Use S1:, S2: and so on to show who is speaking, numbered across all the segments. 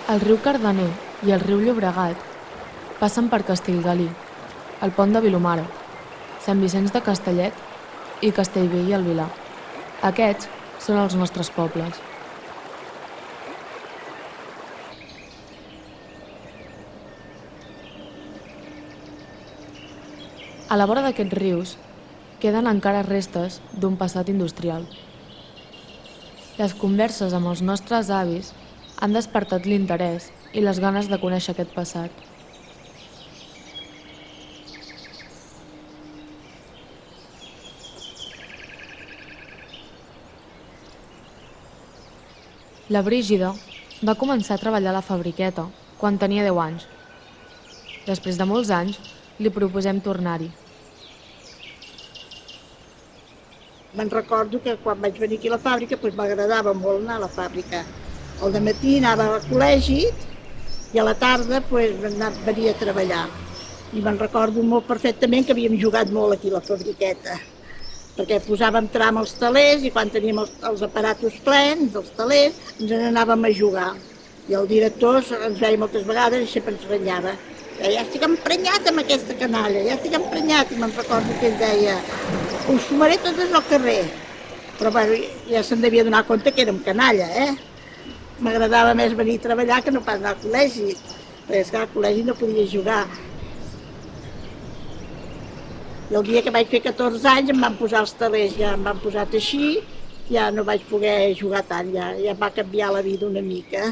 S1: El riu Cardener i el riu Llobregat passen per Castellgalí, el Pont de Vilomara, Sant Vicenç de Castellet i Castellvell i el Vilar. Aquests són els nostres pobles. A la vora d'aquests rius queden encara restes d'un passat industrial. Les converses amb els nostres avis han despertat l'interès i les ganes de conèixer aquest passat. La Brígida va començar a treballar a la fabriqueta quan tenia 10 anys. Després de molts anys, li proposem tornar-hi.
S2: Me'n recordo que quan vaig venir aquí a la fàbrica m'agradava molt anar a la fàbrica. Al dematí anava al col·legi i a la tarda venia a treballar. I me'n recordo molt perfectament que havíem jugat molt aquí a la fabriqueta, perquè posàvem tram als telers i quan teníem els aparatos plens, els telers, ens n'anàvem a jugar. I el director ens veia moltes vegades i sempre ens renyava. Ja estic emprenyat amb aquesta canalla, ja estic emprenyat. I me'n recordo que ell deia, us fumaré totes al carrer. Però bueno, ja se'n devia donar compte que érem canalla, M'agradava més venir a treballar que no pas anar al col·legi, perquè esclar, al col·legi no podia jugar. I el dia que vaig fer 14 anys em van posar els telers, ja em van posar a teixir, ja no vaig poder jugar tant, ja em va canviar la vida una mica.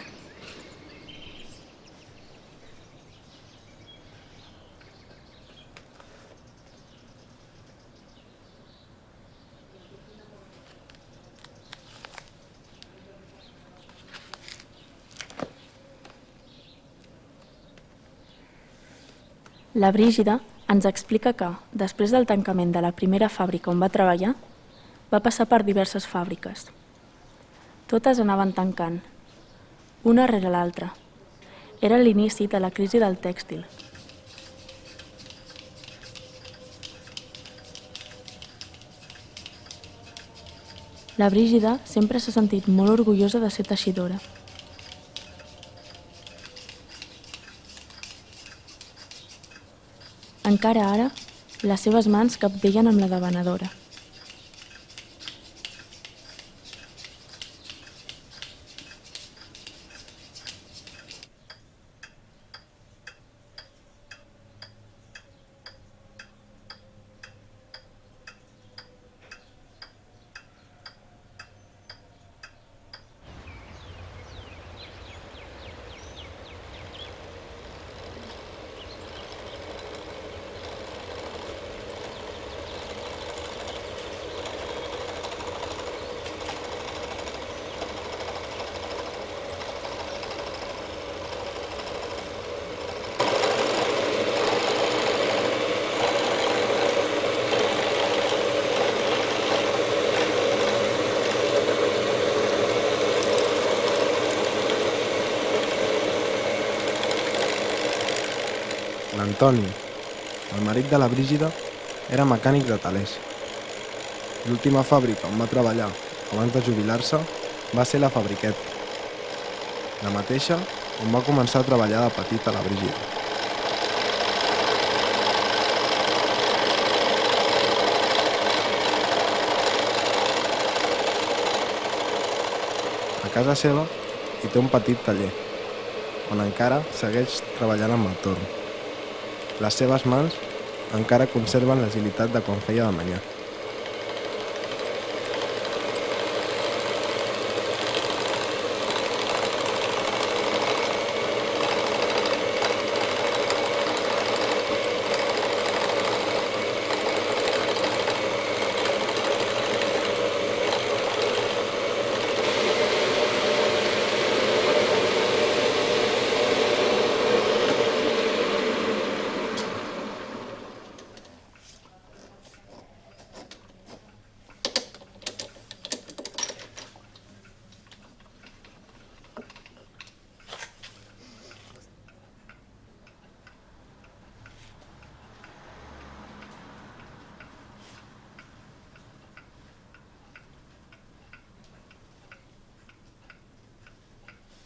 S3: La Brígida ens explica que, després del tancament de la primera fàbrica on va treballar, va passar per diverses fàbriques. Totes anaven tancant, una rere l'altra. Era l'inici de la crisi del tèxtil. La Brígida sempre s'ha sentit molt orgullosa de ser teixidora. Encara ara, les seves mans cabdellen amb la de venedora.
S4: L'Antoni, el marit de la Brígida, era mecànic de telers. L'última fàbrica on va treballar abans de jubilar-se va ser la Fabriqueta, la mateixa on va començar a treballar de petita la Brígida. A casa seva hi té un petit taller, on encara segueix treballant amb el torn. Les seves mans encara conserven l'agilitat de quan feia de manyà.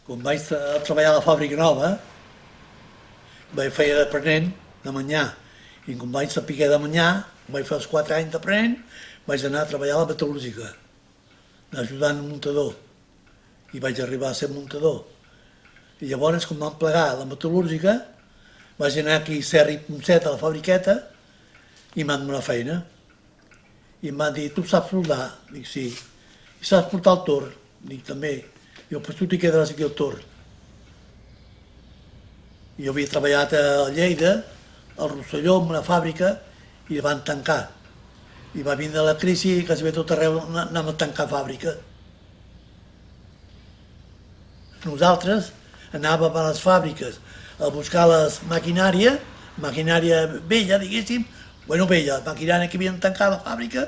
S5: Quan vaig treballar a la fàbrica nova, vaig fer d'aprenent de manyà. I quan vaig saber de manyà, vaig fer els 4 anys d'aprenent, vaig anar a treballar a la metal·lúrgica, ajudant un muntador. I vaig arribar a ser muntador. I llavors, quan vam plegar a la metal·lúrgica, vaig anar aquí a Serra i Ponset, a la fabriqueta, i m'han donat feina. I em van dir, tu saps soldar? Dic, sí. I saps portar el torn? Dic, també. Diu, pues tu t'hi quedaràs aquí al torn. Jo havia treballat a Lleida, al Rosselló, en una fàbrica, i la van tancar. I va vindre la crisi i quasi bé tot arreu anàvem a tancar fàbrica. Nosaltres anàvem a les fàbriques a buscar les maquinària vella, diguéssim, vella, la maquinària que havien tancat la fàbrica,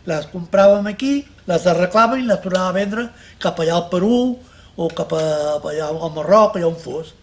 S5: les compràvem aquí, les arreglàvem i les tornàvem a vendre cap allà al Perú o cap allà al Marroc, allà on fos.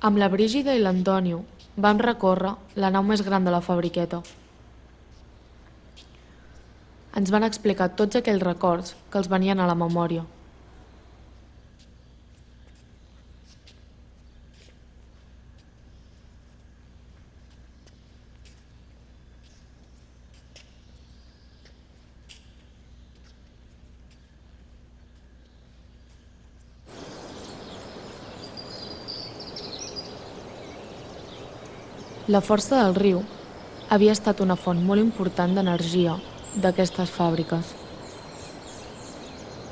S1: Amb la Brígida i l'Antònio vam recórrer la nau més gran de la fabriqueta. Ens van explicar tots aquells records que els venien a la memòria. La força del riu havia estat una font molt important d'energia d'aquestes fàbriques.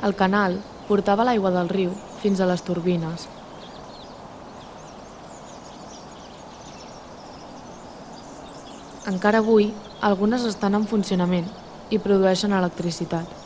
S1: El canal portava l'aigua del riu fins a les turbines. Encara avui, algunes estan en funcionament i produeixen electricitat.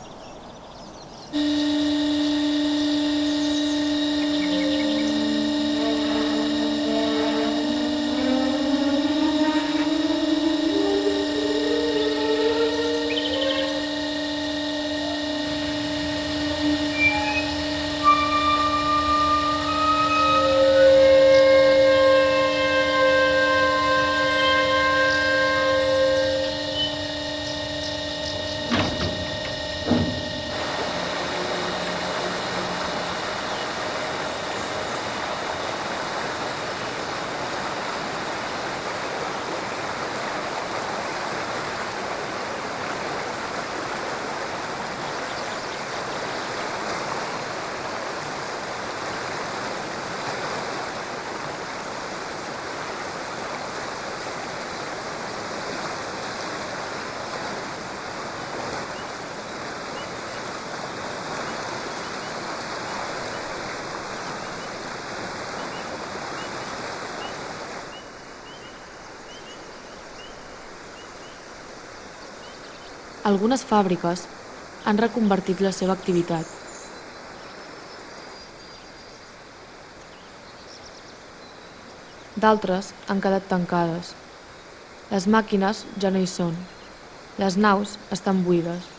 S1: Algunes fàbriques han reconvertit la seva activitat. D'altres han quedat tancades. Les màquines ja no hi són. Les naus estan buides.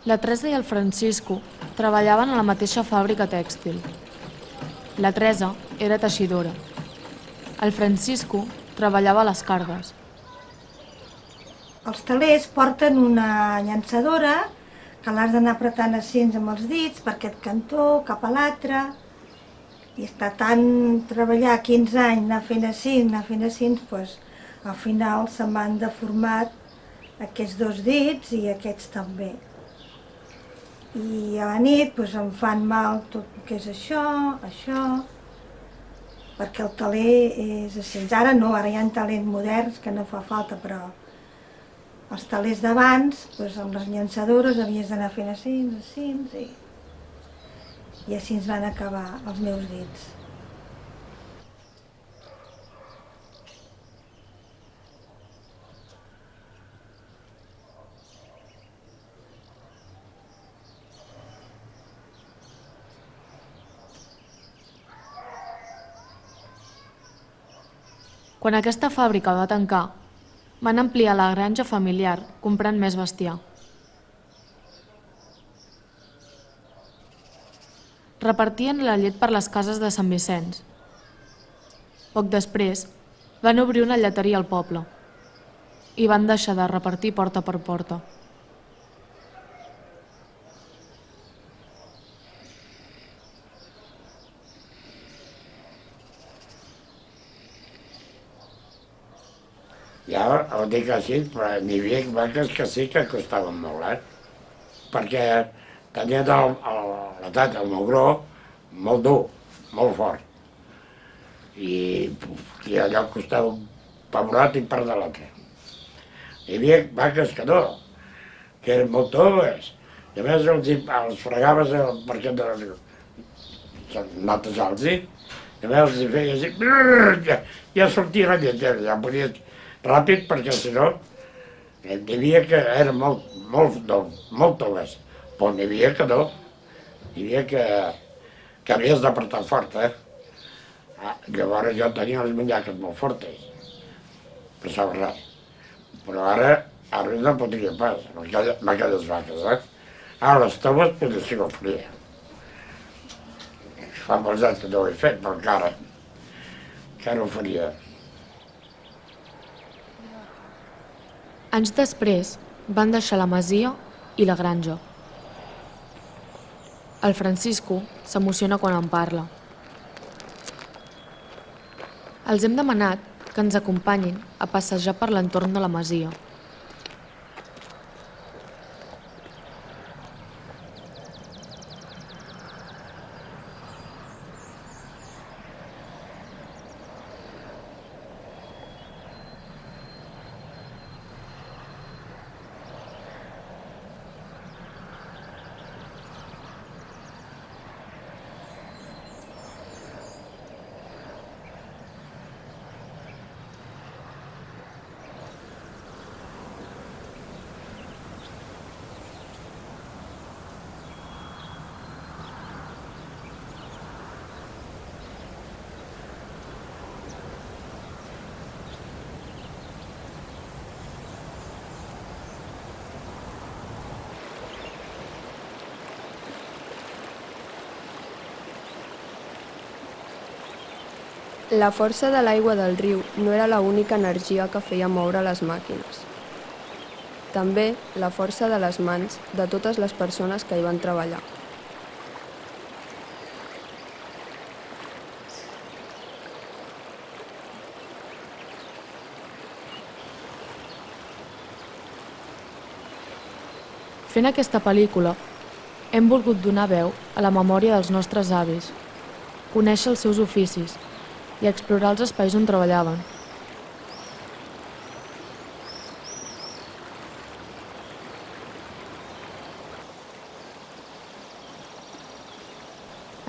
S1: La Teresa i el Francisco treballaven a la mateixa fàbrica tèxtil. La Teresa era teixidora. El Francisco treballava a les cargues.
S6: Els telers porten una llançadora que l'has d'anar apretant així amb els dits per aquest cantó, cap a l'altre. I està tant treballar 15 anys, anar fent així, doncs al final se'n van deformat aquests dos dits i aquests també. I a la nit doncs, em fan mal tot el que és això, perquè el teler és així. Ara no, ara hi ha talents moderns que no fa falta, però els telers d'abans, doncs, amb les llançadores havies d'anar fent així, i així ens van acabar els meus dits.
S1: Quan aquesta fàbrica va tancar, van ampliar la granja familiar comprant més bestiar. Repartien la llet per les cases de Sant Vicenç. Poc després, van obrir una lleteria al poble i van deixar de repartir porta per porta.
S7: Ja ho dic així, però n'hi havia vaques que sí que costaven molt, perquè tenien el mugró molt dur, molt fort. I allò costava un pebrot i part de l'altre. Hi havia vaques que no, que eren molt toves, i a més els fregaves perquè netejar-los, i a més els feia així, ja sortia la lletera, ja podies ràpid, perquè si no, n'hi havia que eren molt toves, però n'hi havia que no. N'hi havia que havies d'apretar fort, Llavors jo tenia les manyaques molt fortes, pensava res. Però ara no podria pas, amb aquelles vaques, Ara les toves potser sí que ho faria. Fa molts anys que no ho he fet, però encara ho faria.
S1: Anys després, van deixar la masia i la granja. El Francisco s'emociona quan en parla. Els hem demanat que ens acompanyin a passejar per l'entorn de la masia.
S8: La força de l'aigua del riu no era l'única energia que feia moure les màquines. També la força de les mans de totes les persones que hi van treballar.
S1: Fent aquesta pel·lícula, hem volgut donar veu a la memòria dels nostres avis, conèixer els seus oficis i explorar els espais on treballaven.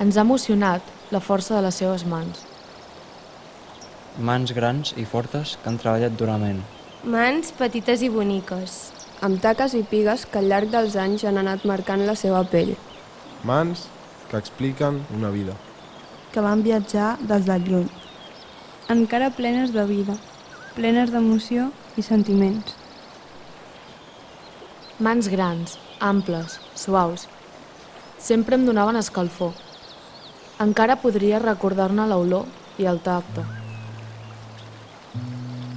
S1: Ens ha emocionat la força de les seves mans.
S9: Mans grans i fortes que han treballat durament.
S10: Mans petites i boniques,
S8: amb taques i pigues que al llarg dels anys han anat marcant la seva pell.
S4: Mans que expliquen una vida.
S11: Que van viatjar des de lluny.
S12: Encara plenes de vida, plenes d'emoció i sentiments.
S1: Mans grans, amples, suaus. Sempre em donaven escalfor. Encara podria recordar-ne l'olor i el tacte.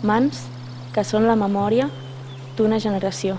S3: Mans que són la memòria d'una generació.